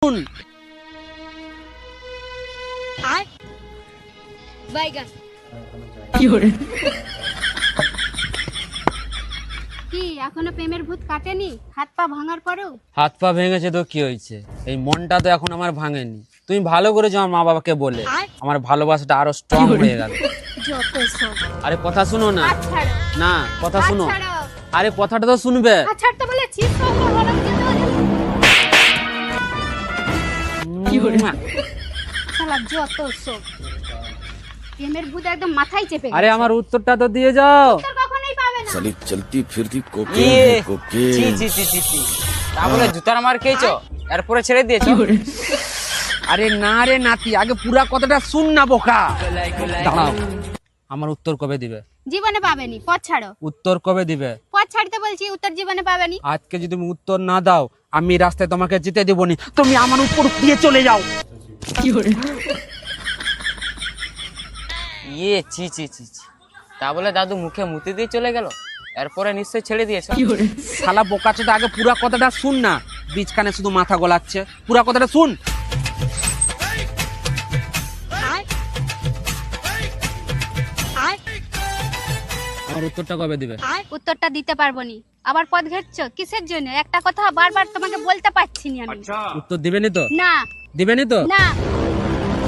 শুন। কি এখনো প্রেমের ভূত কাটেনি? হাত পা ভাঙার পরেও? হাত পা ভেঙেছে তো কি হয়েছে, এই মনটা তো এখন আমার ভাঙেনি। তুমি ভালো করেছো আমার মা বাবাকে বলে, আমার ভালোবাসাটা আরো স্ট্রং হয়ে গেল। যত সব। আরে কথা শুনো না। হাত ছাড়ো। না কথা শুনো। হাত ছাড়ো। আরে কথাটা তো শুনবে। হাত ছাড়তে বলেছি, সব হলাম কিন্তু শালা যত সব। প্রেমের ভূত একদম মাথায় চেপে গেছে। আরে আমার উত্তরটা তো দিয়ে যাও। উত্তর কখনোই পাবে না। साली चलती फिरती ছি कोकेन ছি ছি ছি ছি। তা বলে জুতার মার খেয়েছো, এরপরে ছেড়ে দিয়েছো? আরে না রে নাতি, আগে পুরা কথাটা শুন না বোকা। দাঁড়াও, আমার উত্তর কবে দিবে? জীবনে পাবেনি, পথ ছাড়ো। উত্তর কবে দিবে? পথ ছাড়তে বলছি, উত্তর জীবনে পাবেনি। আজকে যদি তুমি উত্তর না দাও, আমি রাস্তায় তোমাকে যেতে দেবো নি। তুমি আমার উপর দিয়ে চলে যাও। ছি ছি ছি ছি। তা বলে দাদু মুখে মুতি দিয়ে চলে গেল, এরপরে নিশ্চয়ই ছেড়ে দিয়েছো? শালা বোকাচোদা, আগে পুরা কথাটা শুন না। বীজখানে শুধু মাথা গলাচ্ছে, পুরা কথাটা শুন। আমার উত্তরটা কবে দিবে? উত্তরটা দিতে পারবো নি। আবার পথ ঘেরছো কিসের জন্য? একটা কথা বারবার তোমাকে বলতে পারছি না আমি। উত্তর দিবেনি তো? না দিবেনি তো? না।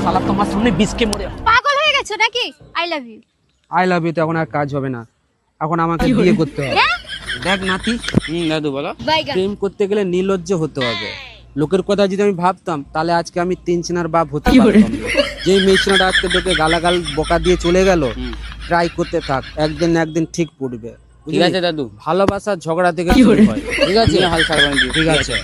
শালা তোমার সামনে বীজকে মরে। পাগল হয়ে গেছো নাকি? I love you. I love you তো এখন আর কাজ হবে না, এখন আমাকে বিয়ে করতে হবে। দেখ নাতি, দাদু বলো। প্রেম করতে গেলে নির্লজ্জ হতে হবে। লোকের কথা যদি আমি ভাবতাম, তাহলে আজকে আমি 3 চেনার বাপ হতে পারতাম না। যে মেয়েটা আজকে তোকে গালাগাল বকা দিয়ে চলে গেল, ট্রাই করতে থাক, একদিন না একদিন ঠিক পড়বে। ঠিক আছে দাদু। ভালোবাসা ঝগড়া থেকে শুরু হয়। ঠিক আছে, হাল ছাড়বেন। ঠিক আছে।